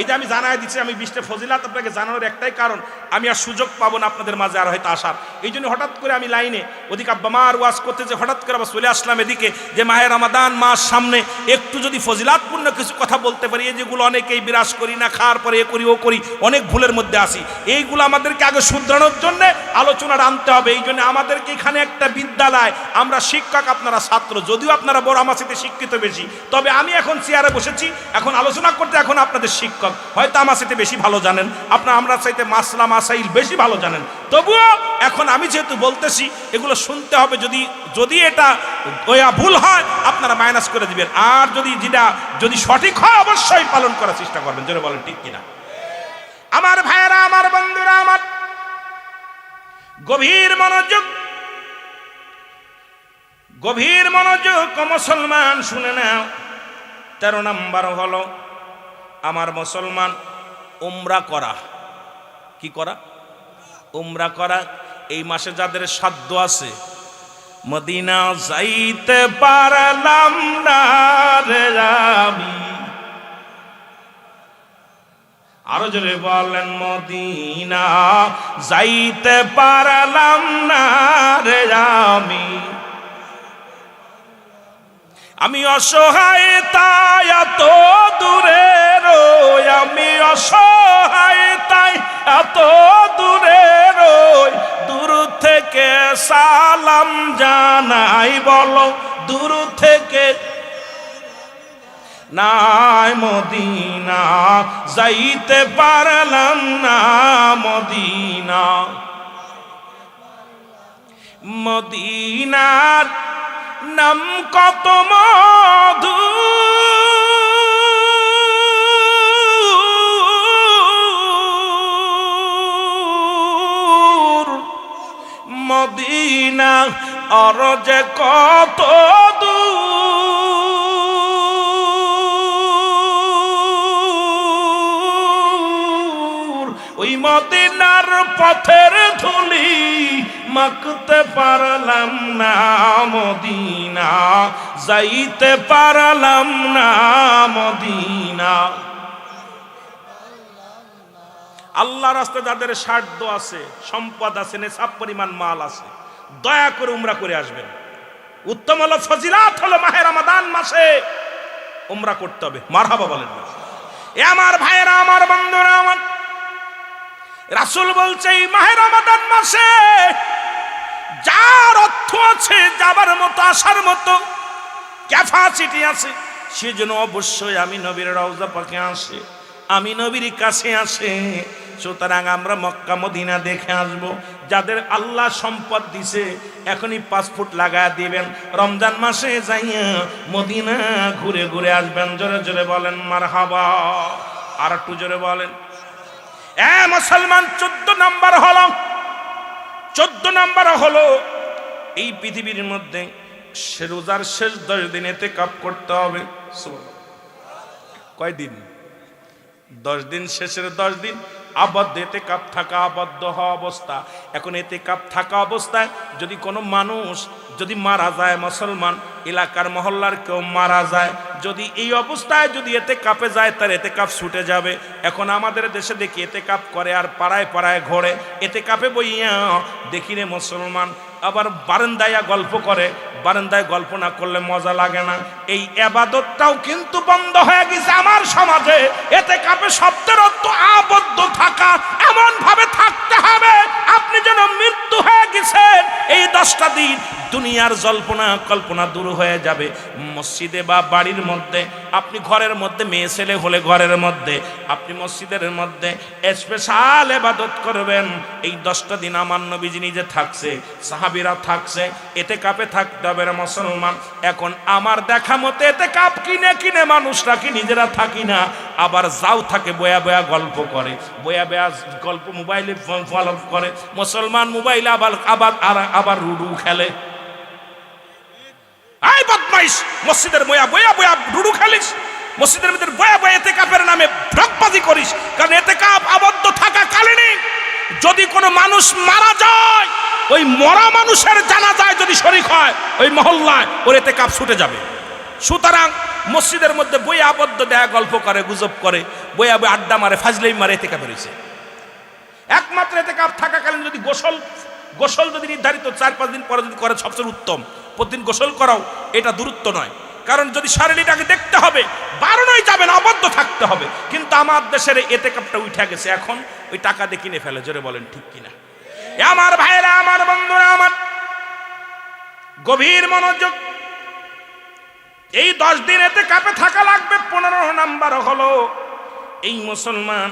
এই যে আমি জানাই দিচ্ছি, আমি 20টা ফজিলাত আপনাকে জানানোর একটাই কারণ, আমি আর সুযোগ পাবো না আপনাদের মাঝে আর হয়তো আসার। এই জন্য হঠাৎ করে আমি লাইনে ওদিকে আব্বামার ওয়াজ করতে যে হঠাৎ করে আবার চলে আসলাম এদিকে, যে মাহে রমাদান মাস সামনে, একটু যদি ফজিলাতপূর্ণ কিছু কথা বলতে পারি। এই যেগুলো অনেকেই বিরাজ করি না, খাওয়ার পরে এ করি ও করি, অনেক ভুলের মধ্যে আসি, এইগুলো আমাদেরকে আগে শুধরানোর জন্য আলোচনাটা আনতে হবে। এই জন্য আমাদেরকে এখানে একটা বিদ্যালয়, আমরা শিক্ষক, আপনারা ছাত্র, যদিও আপনারা বড় আমার সাথে শিক্ষিত বেশি, তবে আমি এখন চেয়ারে বসেছি, এখন আলোচনা করতে, এখন আপনাদের শিক্ষক। শিক্ষক, হয়তো আমার সাথে বেশি ভালো জানেন, আপনার আমরা চাইতে মাসলা মাসাইল বেশি ভালো জানেন। তবুও এখন আমি যেহেতু বলতেছি এগুলো শুনতে হবে, যদি এটা ভুল হয় আপনারা মাইনাস করে দিবেন, আর যদি সঠিক হয় অবশ্যই পালন করার চেষ্টা করবেন। জোরে বলেন ঠিক কিনা? আমার ভাইয়েরা, আমার বন্ধুরা, আমার গভীর মনোযোগ মুসলমান শুনে নাও। 13 নম্বর হলো আমার মুসলমান উমরা করা। কি করা? উমরা করা। এই মাসে যাদের সাধ্য আছে, মদিনা যাইতে পারলাম না রে আমি, আরো জোরে বলেন, মদিনা যাইতে পারলাম না রে আমি অসহায় তাই এত দূরে রই, আমি অসহায় তাই এত দূরে রই, দূর থেকে সালাম জানাই, বলো দূর থেকে নাই মদিনা যাইতে পারলাম না, মদিনার নাম কত মধু, মদিনা আর যে কত দূর, ওই মদিনার পথের ধুলি মাখতে পারলাম না, মদিনা যাইতে পারলাম না, মদিনা। আল্লাহ রাস্তায় যাদের সাধ্য আছে, সম্পদ আছে, নেশাব পরিমাণ মাল আছে, দয়া করে উমরা করে আসবেন। উত্তম হলো, ফজিলাত হলো মাহে রমাদান মাসে উমরা করতে হবে। মারহাবা বলেন না? এ আমার ভাইয়েরা, আমার বন্ধুরা, আমার রাসূল বলছে এই মাহে রমাদান মাসে যার অর্থ আছে, যাবার মতো, আসার মতো ক্যাপাসিটি আছে, সেজন্য অবশ্যই আমি নবীর রওজা পাকে আসে, আমি নবীর কাছে আসে। সুতরাং আমরা মক্কা মদিনা দেখে আসবো। যাদের আল্লাহ সম্পদ দিছে এখনই পাসপোর্ট লাগায় দিবেন, রমজান মাসে যাইয়া মদিনা ঘুরে ঘুরে আসবেন। জোরে জোরে বলেন মারহাবা। আর একটু জোরে বলেন। মুসলমান 14 নম্বর হলো এই পৃথিবীর মধ্যে রোজার শেষ 10 দিন ইতিকাফ করতে হবে। কয়দিন? 10 দিন। শেষের 10 দিন আবদ্ধ ইতিকাফ থাকা, আবদ্ধ হওয়া অবস্থা। এখন ইতিকাফ থাকা অবস্থায় যদি কোনো মানুষ যদি মারা যায়, মুসলমান এলাকার মহল্লার কেউ মারা যায়, যদি এই অবস্থায় যদি ইতিকাফে যায় তার ইতিকাফ ছুটে যাবে। এখন আমাদের দেশে দেখি ইতিকাফ করে আর পাড়ায় পাড়ায় ঘোরে, ইতিকাফে বইয়া দেখি রে মুসলমান আবার বারান্দায় গল্প করে। বারান্দায় গল্প না করলে মজা লাগে না। এই ইবাদতটাও কিন্তু বন্ধ হয়ে গেছে আমার সমাজে। ইতিকাফে শব্দের অর্থ আবদ্ধ থাকা, এমন ভাবে থাকতে হবে আপনি যেন মৃত্যু হয়ে গেছেন। এই 10টা দিন দুনিয়ার জল্পনা কল্পনা দূর হয়ে যাবে। মসজিদে বা বাড়ির মধ্যে, আপনি ঘরের মধ্যে মেয়ে ছেলে হলে ঘরের মধ্যে, আপনি মসজিদের মধ্যে স্পেশাল ইবাদত করবেন। এই 10টা দিন আমার নবীজি নিজে থাকছে, সাহাবীরা থাকছে, ইতিকাফে থাকতে হবে মুসলমান। এখন আমার দেখা মতে ইতিকাফ কিনে কিনে মানুষরা কি নিজেরা থাকি না, আবার যাও থাকে বয়া বয়া গল্প করে, বয়া বয়া গল্প মোবাইলে ফলো করে। মুসলমান মোবাইলে আবার লুডু খেলে। আই বদমাইশ, মসজিদের বয়া বয়া বয়া লুডু খেলিস, মসজিদের ভিতর বয়া বয়া ইতিকাফের নামে ভ্রকবাজি করিস। কারণ ইতিকাফ আবদ্ধ থাকা কালীন যদি কোনো মানুষ মারা যায়, ওই মরা মানুষের জানাজায় যদি শরীক হয় ওই মহল্লায়, ওর ইতিকাফ ছুটে যাবে। সুতরাং মসজিদের মধ্যে বইয়া আবদ্ধ দেয়া গল্প করে, গুজব করে, বইয়া বই আড্ডা মারে, ফাজলেই মারে, ইতিকাফে রয়েছে। একমাত্র ইতিকাফ থাকাকালীন যদি গোসল যদি নির্ধারিত 4-5 দিন পরে যদি করে সবচেয়ে উত্তম। প্রতিদিন গোসল করাও এটা দূরত্ব নয়, কারণ যদি শারীরিকটাকে দেখতে হবে, বারণই যাবে না, আবদ্ধ থাকতে হবে। কিন্তু আমার দেশের ইতিকাফটা উঠে গেছে, এখন ওই টাকা দিয়ে কিনে ফেলে। জোরে বলেন ঠিক কিনা? আমার ভাইরা, আমার বন্ধুরা, আমার গভীর মনোযোগ। এই 10 দিন ইতিকাফে থাকা লাগবে। 15 নম্বর হলো এই মুসলমান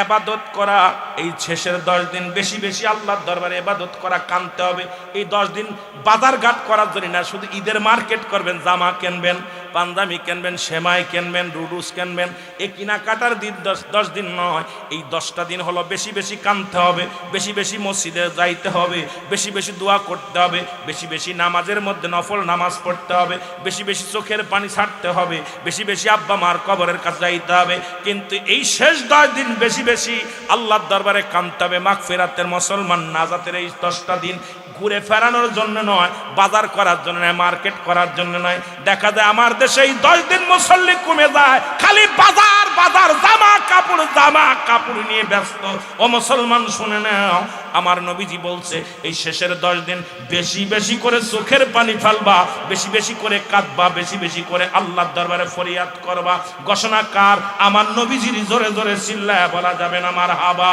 ইবাদত করা, এই শেষের 10 দিন বেশি বেশি আল্লাহর দরবারে ইবাদত করা, কানতে হবে। এই 10 দিন বাজার ঘাট করার জন্য না, শুধু ঈদের মার্কেট করবেন, জামা কিনবেন, পাঞ্জাবি কিনবেন, সেমাই কিনবেন, রুডুস কিনবেন, এই কেনাকাটার দিন 10 দিন নয়। এই 10টা দিন হলো বেশি বেশি কানতে হবে, বেশি বেশি মসজিদে যাইতে হবে, বেশি বেশি দোয়া করতে হবে, বেশি বেশি নামাজের মধ্যে নফল নামাজ পড়তে হবে, বেশি বেশি চোখের পানি ছাড়তে হবে, বেশি বেশি আব্বা মার কবরের কাছে যাইতে হবে। কিন্তু এই শেষ 10 দিন বেশি বেশি আল্লাহর দরবারে কানতে হবে। মাগফিরাতের মুসলমান নাজাতের এই 10টা দিন ঘুরে ফেরানোর জন্য নয়, বাজার করার জন্য নয়, মার্কেট করার জন্য নয়। দেখা যায় আমার দেশে এই 10 দিন মুসল্লি কমে যায়, খালি বাজার বাজার, জামা কাপড় নিয়ে ব্যস্ত। ও মুসলমান শুনে নাও, আমার নবীজি বলছে এই শেষের 10 দিন বেশি বেশি করে চোখের পানি ফেলবা, বেশি বেশি করে কাঁদবা, বেশি বেশি করে আল্লাহর দরবারে ফরিয়াদ করবা। ঘোষণা কার? আমার নবীজির। জোরে জোরে চিল্লায় বলা যাবে না মারহাবা।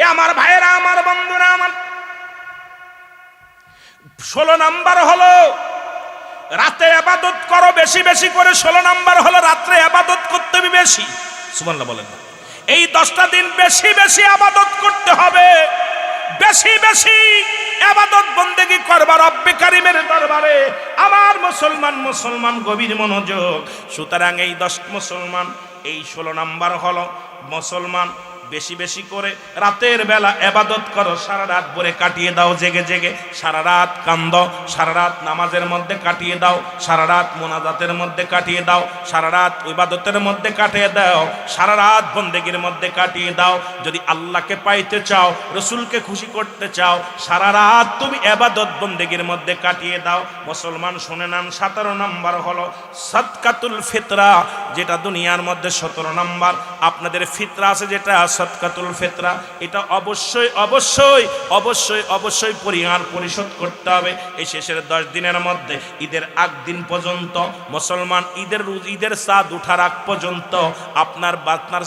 এ আমার ভাইয়েরা, আমার বন্ধুরা, আমার 16 নাম্বার হলো রাতে ইবাদত করো বেশি বেশি করে। 16 নাম্বার হলো রাতে ইবাদত করতে হবে বেশি। সুবহানাল্লাহ বলেন। এই 10টা দিন বেশি বেশি ইবাদত করতে হবে, বেশি বেশি ইবাদত বন্দেগী করবা রব্বে কারীমের দরবারে। আমার মুসলমান গভীর মনোযোগ। সুতরাং এই 10 মুসলমান, এই 16 নাম্বার হলো মুসলমান বেশি বেশি করে রাতের বেলা ইবাদত করো, সারা রাত ভরে কাটিয়ে দাও জেগে জেগে, সারা রাত কান্দো, সারা রাত নামাজের মধ্যে কাটিয়ে দাও, সারা রাত মোনাজাতের মধ্যে কাটিয়ে দাও, সারা রাত ইবাদতের মধ্যে কাটিয়ে দাও, সারা রাত বন্দেগীর মধ্যে কাটিয়ে দাও। যদি আল্লাহকে পাইতে চাও, রসুলকে খুশি করতে চাও, সারা রাত তুমি ইবাদত বন্দেগীর মধ্যে কাটিয়ে দাও। মুসলমান শুনে নেন, 17 নাম্বার হলো সাদকাতুল ফিতরা, যেটা দুনিয়ার মধ্যে 17 নাম্বার। আপনাদের ফিতরা আছে যেটা সাদকাতুল ফিতরা, এটা অবশ্যই অবশ্যই অবশ্যই অবশ্যই পরিশোধ করতে হবে। এই শেষের 10 দিনের মধ্যে ঈদের আগ দিন পর্যন্ত মুসলমান ঈদের চাঁদ উঠার আগ পর্যন্ত আপনার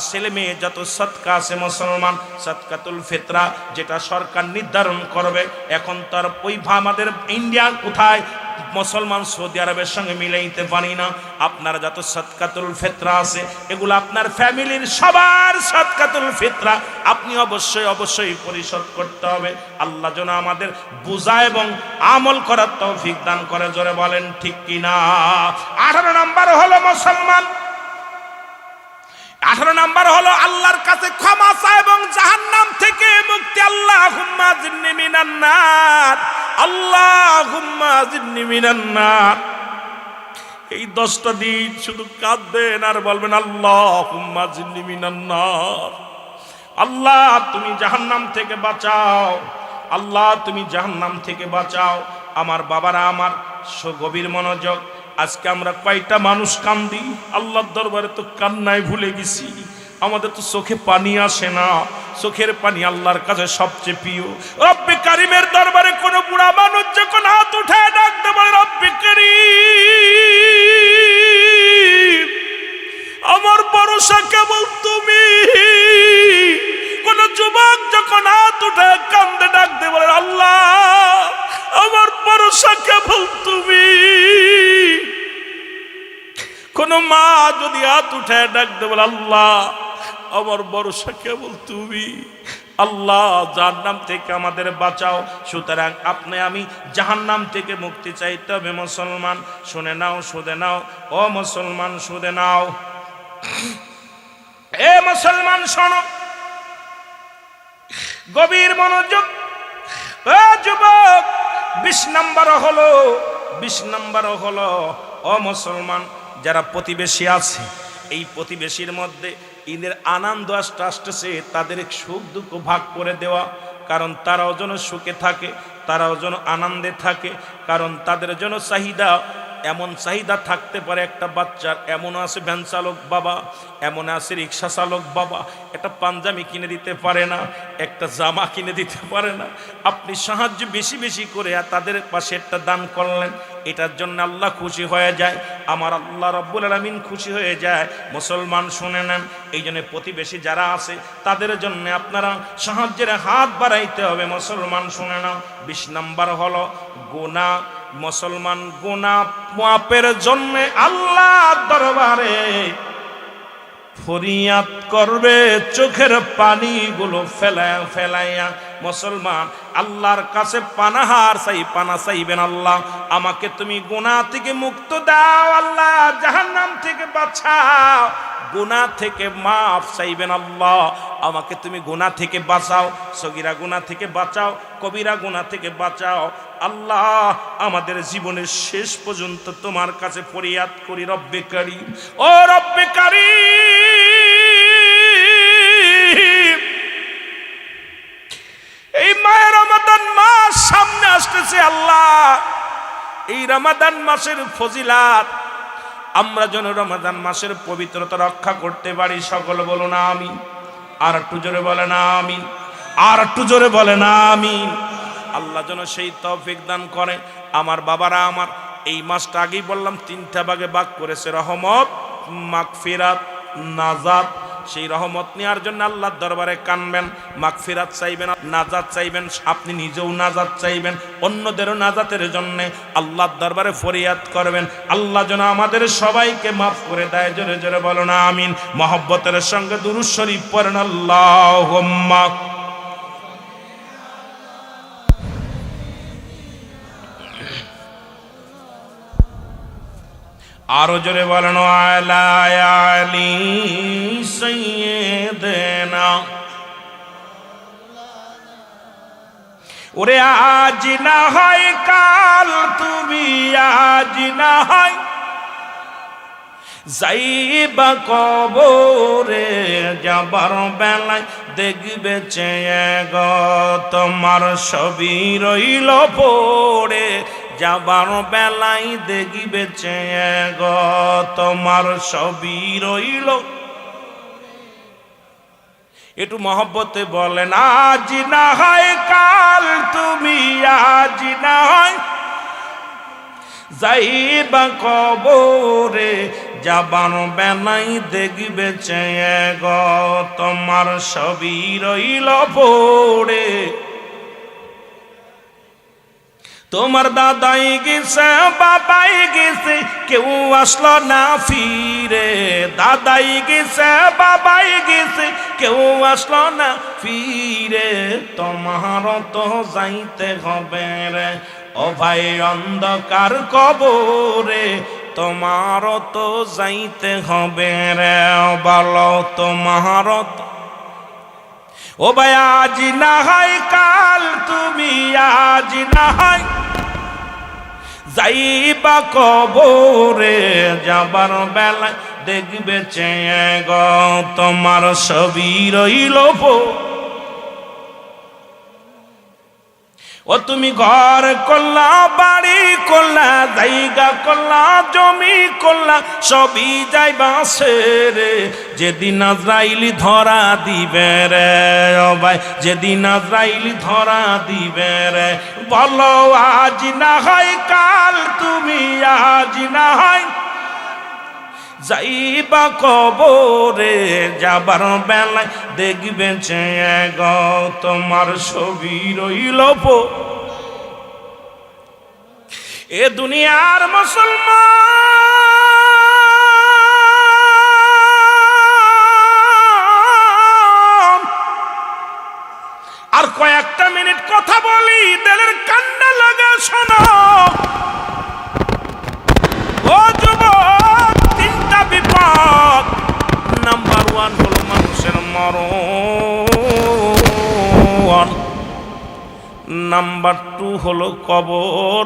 ছেলে মেয়ে যত সদকা আছে মুসলমান, সাদকাতুল ফিতরা যেটা সরকার নির্ধারণ করবে। এখন তার ওই আমাদের ইন্ডিয়া কোথায় মুসলমান সৌদি আরবের সঙ্গে মিলাইতে পারি না। আপনার যত সাদকাতুল ফিতরা আছে এগুলো আপনার ফ্যামিলির সবার সাদকাতুল ফিতরা আপনি অবশ্যই অবশ্যই পরিশোধ করতে হবে। আল্লাহ যেন আমাদের বুঝা এবং আমল করার তৌফিক দান করে। জোরে বলেন ঠিক কিনা। 18 নাম্বার হলো মুসলমান, 18 নাম্বার হলো আল্লাহর কাছে ক্ষমা চাওয়া এবং জাহান্নাম থেকে মুক্তি। আল্লাহুম্মা জিন্নি মিনান নার, আল্লাহুম্মা জিন্নি মিনান নার। এই 10টা দিন শুধু কাঁদবেন আর বলবেন আল্লাহুম্মা জিন্নি মিনান নার। আল্লাহ তুমি জাহান্নাম থেকে বাঁচাও, আল্লাহ তুমি জাহান্নাম থেকে বাঁচাও। আমার বাবারা, আমার গভীর মনোযোগ। আজকে আমরা কয়টা মানুষ কান্দি আল্লাহর দরবারে, তো কান্নায় ভুলে গেছি। আমাদের তো চোখে পানি আসে না, চোখের পানি আল্লাহর কাছে সবচেয়ে প্রিয়। রব্বে কারীমের দরবারে কোন বুড়া মানুষ যখন হাত উঠায় ডাকতে বলে রব্বে কারীম, আমার ভরসা কেবল তুমি। কোন যুবক যখন হাত উঠায় কান্দে ডাকতে বলে আল্লাহ আমার ভরসা কেবল তুমি। কোন মা যদি হাত উঠায় ডাকতে বলে আল্লাহ আমার ভরসা কেবল তুমি। আল্লাহ জাহান্নাম থেকে আমাদের বাঁচাও। সুতরাং আপনি আমি জাহান্নাম থেকে মুক্তি চাইতে হবে মুসলমান। শুনে নাও, শুনে নাও, ও মুসলমান শুনে নাও। এ মুসলমান শোনো, গভীর মনোযোগ। ও যুবক, 20 নাম্বার হলো ও মুসলমান যারা প্রতিবেশী আছে, এই প্রতিবেশীর মধ্যে ঈদের আনন্দ আসতেছে, তাদের সুখ দুঃখ ভাগ করে দেওয়া। কারণ তারাও যেন সুখে থাকে, তারাও যেন আনন্দে থাকে। কারণ তাদের জন্য চাহিদা, এমন চাহিদা থাকতে পারে একটা বাচ্চার। এমন আছে ভ্যান চালক বাবা, এমন আছে রিক্সা চালক বাবা, একটা পাঞ্জাবি কিনে দিতে পারে না, একটা জামা কিনে দিতে পারে না। আপনি সাহায্য বেশি বেশি করে তাদের পাশে একটা দান করলেন, এটার জন্য আল্লাহ খুশি হয়ে যায়। আমার আল্লাহ রাব্বুল আলামিন খুশি হয়ে যায়। মুসলমান শুনে নেন, এই জন্য প্রতিবেশী যারা আছে তাদের জন্য আপনারা সাহায্যের হাত বাড়াইতে হবে। মুসলমান শুনে নাও, 20 নাম্বার হলো গুনাহ। মুসলমান গুনাহ মাপের জন্য আল্লাহর দরবারে ফরিয়াদ করবে চোখের পানিগুলো ফেলায়া ফেলাইয়া। মুসলমান আল্লাহর কাছে পানাহার চাই, পানা চাইবেন, আল্লাহ আমাকে তুমি গুনাহ থেকে মুক্ত দাও, আল্লাহ জাহান্নাম থেকে বাঁচাও, গুনাহ থেকে মাফ চাইবেন, আল্লাহ আমাকে তুমি গুনাহ থেকে বাঁচাও, সগীরা গুনাহ থেকে বাঁচাও, কবিরা গুনাহ থেকে বাঁচাও। আল্লাহ আমাদের জীবনের শেষ পর্যন্ত তোমার কাছে ফরিয়াদ করি রব্বে কারীম, ও রব্বে কারীম। এই মায়ের রমাদান মাস সামনে আসতেছে, আল্লাহ এই রমাদান মাসের ফজিলাত আমরা যেন রমাদান মাসের পবিত্রতা রক্ষা করতে পারি। সকল বলো না আমিন। আর একটু জোরে বলে না আমিন, আর একটু জোরে বলে না আমিন। আল্লাহ যেন সেই তৌফিক দান করে। আমার বাবারা, আমার এই মাসটা আগেই বললাম 3টা ভাগে ভাগ করেছে, রহমত, মাগফিরাত, নাজাত। সেই রহমত নেওয়ার জন্য আল্লাহর দরবারে কানবেন, মাগফিরাত চাইবেন, নাজাত চাইবেন, আপনি নিজেও নাজাত চাইবেন, অন্যদেরও নাজাতের জন্য আল্লাহর দরবারে ফরিয়াদ করবেন। আল্লাহ যেন আমাদের সবাইকে মাফ করে দেয়। জোরে জোরে বলো না আমিন। মহব্বতের সঙ্গে দুরূদ শরীফ পড়েন, আল্লাহুম্মা। আরো জোরে বলেন, আলা আলি সাইয়্যিদিনা। ওরে আজ না হয় কাল, তুমি আজ না হয় যাইবা কবরে, যাবার বেলায় দেখবে চেয়ে গো তোমার ছবি রইল পড়ে, যাবার বেলায় দেখবে চেয়ে গো তোমার ছবি রইল। একটু মহব্বতে বলেন, আজ না হয় কাল, তুমি আজ না হয় যাইবা কবরে, যাবার বেলায় দেখবে চেয়ে গো তোমার ছবি রইল পড়ে। তোমার দাদাই গেছে, বাবাই গেছে, কেউ আসলো না ফিরে, দাদাই গেছে, বাবাই গেছে, কেউ আসলো না ফিরে, তোমার তো যাইতে হবে রে ও ভাই অন্ধকার কবরে, তোমার তো যাইতে হবে রে, বলো তোমার তো। ও ভাই আজ না হয় কাল, তুমি আজ না হয় যাইবা কবরে, যাবার বেলায় দেখবে চেয়ে গো তোমার ছবি রইল পড়ে। ও তুমি ঘর করলা, বাড়ি করলা, জায়গা করলা, জমি করলা, সবই যাইবা ছেড়ে, যেদিন আজরাইলি ধরা দিবে রে ও ভাই, যেদিন আজরাইলি ধরা দিবে রে, বলো আজ না হয় কাল, তুমি আজ না হয় যাইবা কবরে, যাবার বেলায় দেখবে চেয়ে গো তোমার ছবি রইল পড়ে। এ দুনিয়ার মুসলমান, আর কয়েকটা মিনিট কথা বলি, দিলের কান্না লাগা শোনো। ও যুবক, 3টা বিপদ। নাম্বার 1 হলো মানুষের মরণ, নাম্বার 2 হলো কবর,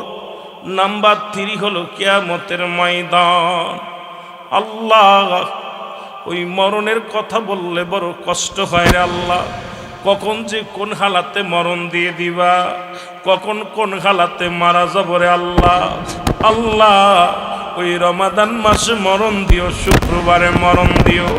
নাম্বার 3 হলো কিয়ামতের ময়দান। আল্লাহ, ওই মরণের কথা বললে বড় কষ্ট হয় রে আল্লাহ। কখন যে কোন হালাতে মরণ দিয়ে দিবা, কখন কোন হালাতে মারা যাব রে আল্লাহ। আল্লাহ, ওই রমাদান মাসে মরণ দিও, শুক্রবারে মরণ দিও,